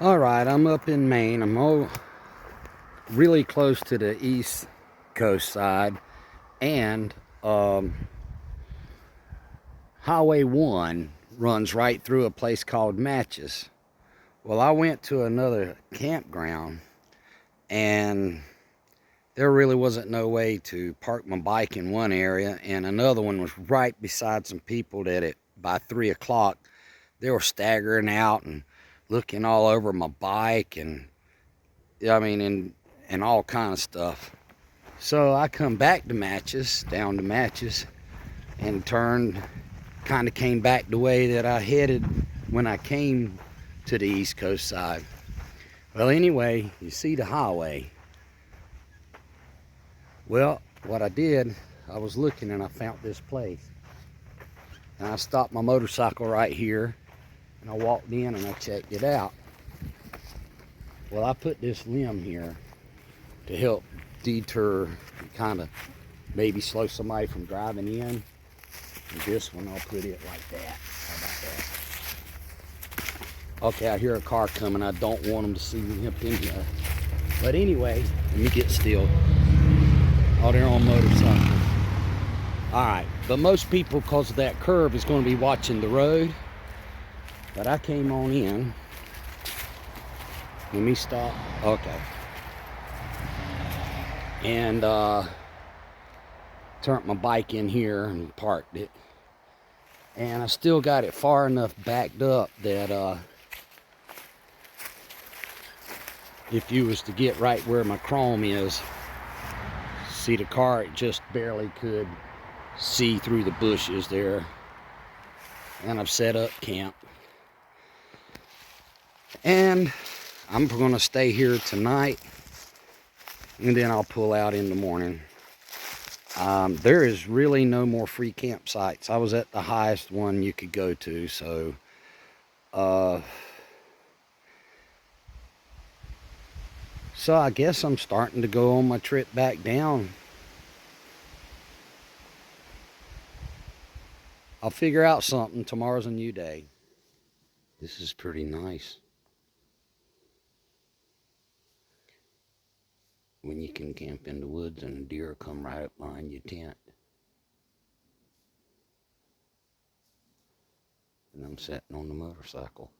All right, I'm up in Maine. I'm really close to the East Coast side, and Highway 1 runs right through a place called Machias. Well, I went to another campground, and there really wasn't no way to park my bike in one area, and another one was right beside some people that by 3 o'clock, they were staggering out and looking all over my bike, and I mean, and all kind of stuff. So I come back to down to Machias, and kind of came back the way that I headed when I came to the East Coast side. Well, anyway, you see the highway. Well, what I did, I was looking and I found this place. And I stopped my motorcycle right here, and I walked in and I checked it out. Well, I put this limb here to help deter, kind of maybe slow somebody from driving in. And this one, I'll put it like that. How about that? Okay, I hear a car coming. I don't want them to see me up in here. But anyway, let me get still. Oh, they're on motorcycles. All right, but most people, because of that curve, is going to be watching the road. But I came on in. Let me stop. Okay. And turned my bike in here and parked it. And I still got it far enough backed up that if you was to get right where my chrome is, see the car, it just barely could see through the bushes there. And I've set up camp. And I'm going to stay here tonight, and then I'll pull out in the morning. There is really no more free campsites. I was at the highest one you could go to, so I guess I'm starting to go on my trip back down. I'll figure out something. Tomorrow's a new day. This is pretty nice. When you can camp in the woods and a deer come right up behind your tent. And I'm sitting on the motorcycle.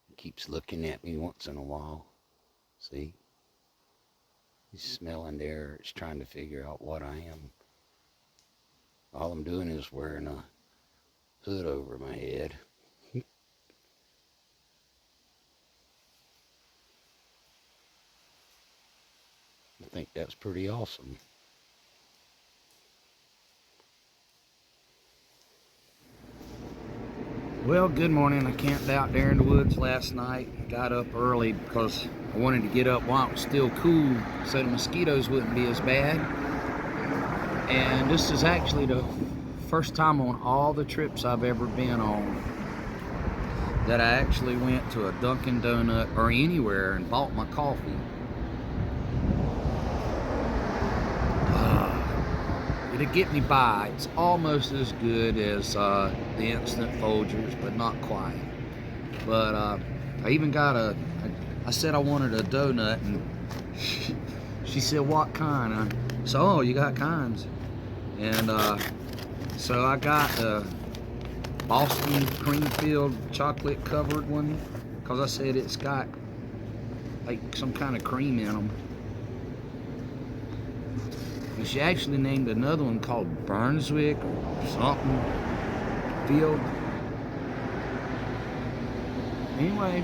He keeps looking at me once in a while. See? He's smelling the air. It's trying to figure out what I am. All I'm doing is wearing a hood over my head. I think that's pretty awesome. Well, good morning. I camped out there in the woods last night. Got up early because I wanted to get up while it was still cool so the mosquitoes wouldn't be as bad. And this is actually the first time on all the trips I've ever been on that I actually went to a Dunkin' Donut or anywhere and bought my coffee. It'll get me by. It's almost as good as the instant Folgers, but not quite. But I even got I said I wanted a donut, and she said, what kind? So, you got kinds. And so I got the Boston Creamfield chocolate covered one, because I said it's got like some kind of cream in them. And she actually named another one called Brunswick or something Field. Anyway,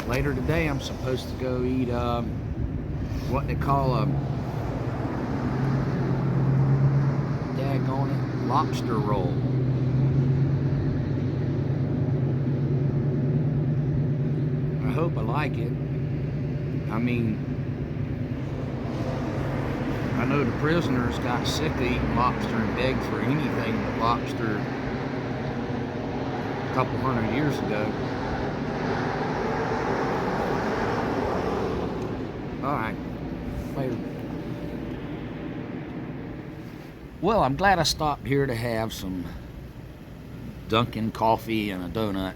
later today I'm supposed to go eat what they call a daggone it, lobster roll. I hope I like it. I mean, I know the prisoners got sick of eating lobster and begged for anything but lobster a couple hundred years ago. Alright, later. Well, I'm glad I stopped here to have some Dunkin' coffee and a donut.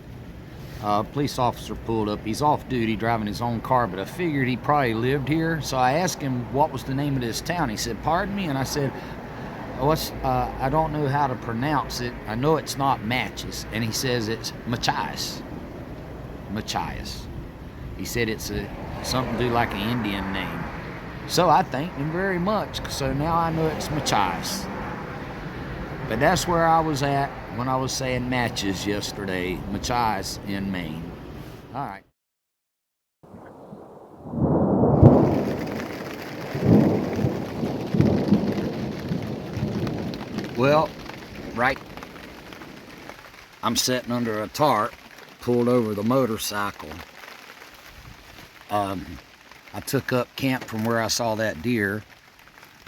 Police officer pulled up. He's off duty driving his own car, but I figured he probably lived here. So I asked him what was the name of this town. He said, "Pardon me?" And I said, I don't know how to pronounce it. I know it's not Machias. And he says it's Machias. Machias. He said it's something to do like an Indian name. So I thanked him very much. So now I know it's Machias. But that's where I was at when I was saying Machias yesterday. Machias in Maine. All right. Well, right, I'm sitting under a tarp, pulled over the motorcycle. I took up camp from where I saw that deer,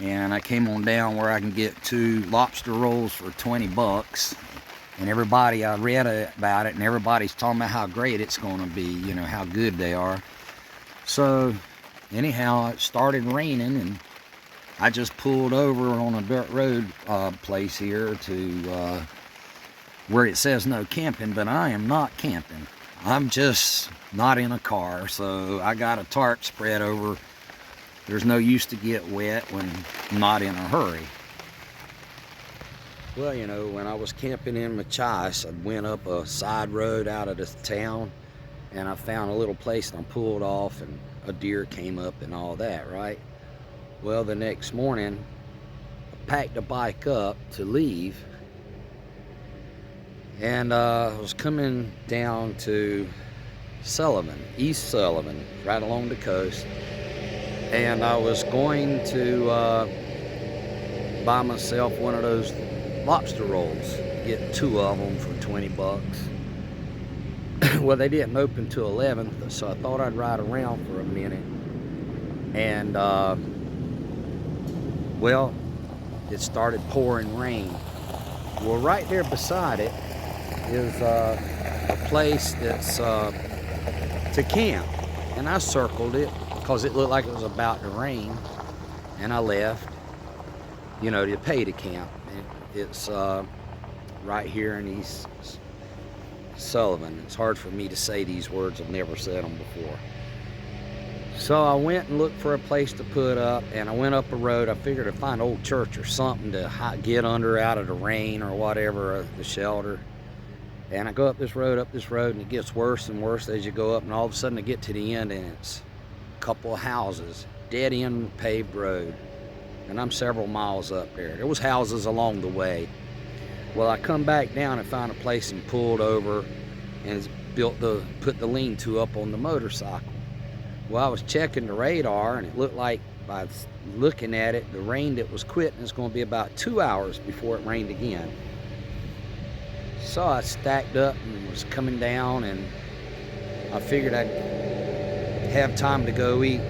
and I came on down where I can get 2 lobster rolls for 20 bucks. And everybody, I read about it, and everybody's talking about how great it's going to be, you know, how good they are. So, anyhow, it started raining, and I just pulled over on a dirt road place here to where it says no camping, but I am not camping. I'm just not in a car, so I got a tarp spread over. There's no use to get wet when I'm not in a hurry. Well, you know, when I was camping in Machias, I went up a side road out of the town, and I found a little place, and I pulled off, and a deer came up and all that, right? Well, the next morning, I packed the bike up to leave, and I was coming down to Sullivan, East Sullivan, right along the coast, and I was going to buy myself one of those lobster rolls, get 2 of them for 20 bucks. Well, they didn't open till 11, so I thought I'd ride around for a minute, and well, it started pouring rain. Well, right there beside it is a place that's to camp, and I circled it because it looked like it was about to rain, and I left, you know, to pay to camp. It's right here in East Sullivan. It's hard for me to say these words. I've never said them before. So I went and looked for a place to put up, and I went up a road. I figured I'd find an old church or something to get under out of the rain or whatever, the shelter. And I go up this road, and it gets worse and worse as you go up, and all of a sudden I get to the end, and it's a couple of houses, dead end paved road. And I'm several miles up there. There was houses along the way. Well, I come back down and found a place and pulled over and put the lean-to up on the motorcycle. Well, I was checking the radar, and it looked like by looking at it, the rain that was quitting is going to be about 2 hours before it rained again. So I stacked up and was coming down, and I figured I'd have time to go eat.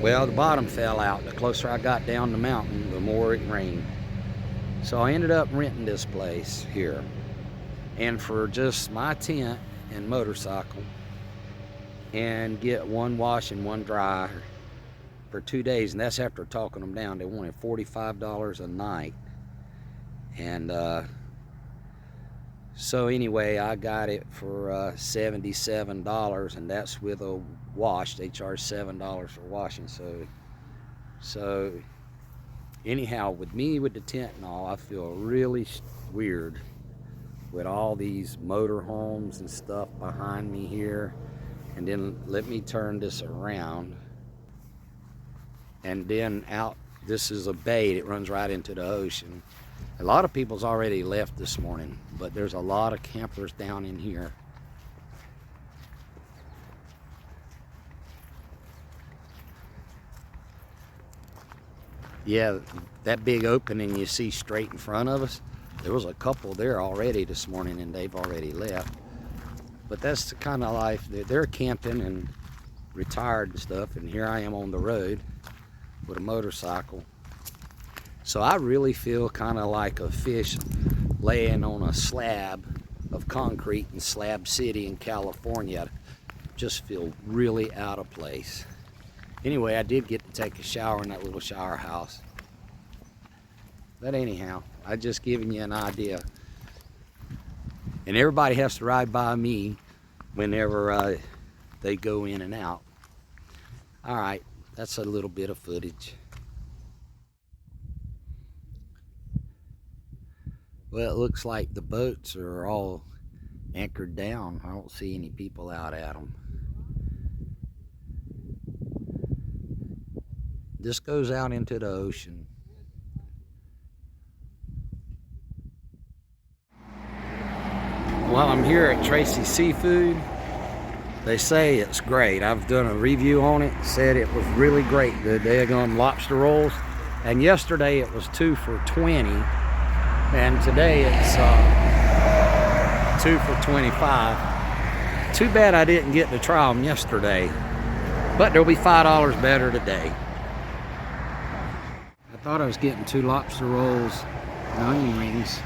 Well, the bottom fell out. The closer I got down the mountain, the more it rained. So I ended up renting this place here. And for just my tent and motorcycle, and get 1 wash and 1 dry for 2 days, and that's after talking them down. They wanted $45 a night. And so anyway, I got it for $77, and that's with a wash. They charge $7 for washing. So anyhow, with the tent and all, I feel really weird with all these motor homes and stuff behind me here. And then let me turn this around, and then out, this is a bay that runs right into the ocean. A lot of people's already left this morning, but there's a lot of campers down in here. Yeah, that big opening you see straight in front of us, there was a couple there already this morning, and they've already left. But that's the kind of life. They're camping and retired and stuff, and here I am on the road with a motorcycle. So I really feel kind of like a fish laying on a slab of concrete in Slab City in California. I just feel really out of place. Anyway, I did get to take a shower in that little shower house. But anyhow, I just giving you an idea. And everybody has to ride by me whenever they go in and out. All right, that's a little bit of footage. Well, it looks like the boats are all anchored down. I don't see any people out at them. This goes out into the ocean. Well, I'm here at Tracy Seafood. They say it's great. I've done a review on it, said it was really great, the daggone lobster rolls. And yesterday it was 2 for $20, and today it's 2 for $25. Too bad I didn't get to try them yesterday, but they'll be $5 better today. I thought I was getting 2 lobster rolls and onion rings.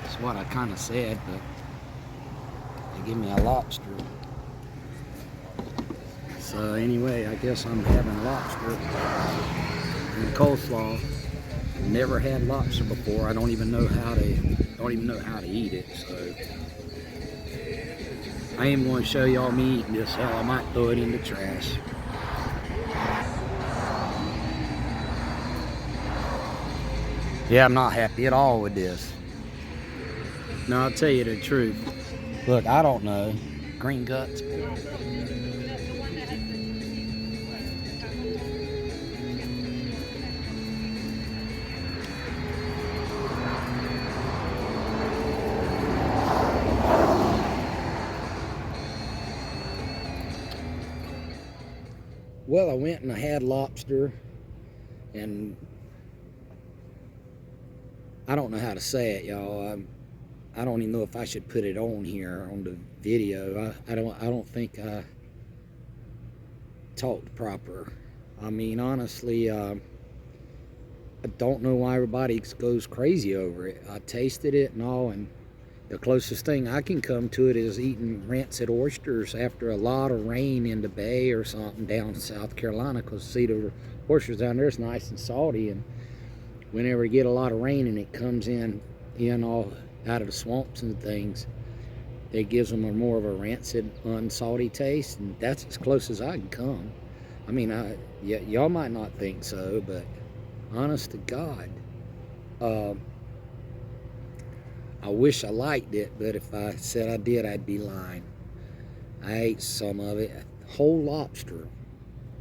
That's what I kind of said, but they give me a lobster. So anyway, I guess I'm having lobster and coleslaw. Never had lobster before. I don't even know how to eat it. So I am going to show y'all me eating this. Hell, I might throw it in the trash. Yeah, I'm not happy at all with this. No, I'll tell you the truth. Look, I don't know. Green guts. Well, I went and I had lobster, and I don't know how to say it, y'all. I don't even know if I should put it on here on the video. I don't think I talked proper. I mean, honestly, I don't know why everybody goes crazy over it. I tasted it and all, and the closest thing I can come to it is eating rancid oysters after a lot of rain in the bay or something down in South Carolina, because see, the oysters down there is nice and salty, and whenever you get a lot of rain and it comes in all out of the swamps and things, it gives them more of a rancid, unsalty taste, and that's as close as I can come. I mean, y'all might not think so, but honest to God, I wish I liked it, but if I said I did, I'd be lying. I ate some of it. Whole lobster,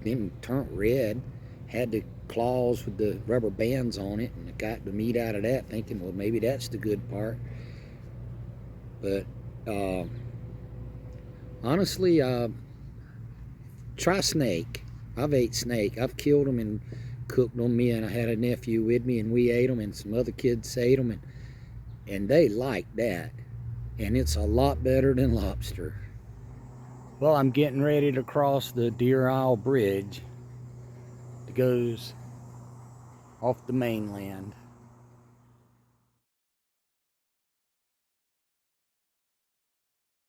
then turned red, had the claws with the rubber bands on it, and I got the meat out of that, thinking, well, maybe that's the good part. But honestly, try snake. I've ate snake. I've killed them and cooked them. Me and I had a nephew with me, and we ate them, and some other kids ate them, and they like that, and it's a lot better than lobster. Well, I'm getting ready to cross the Deer Isle Bridge that goes off the mainland.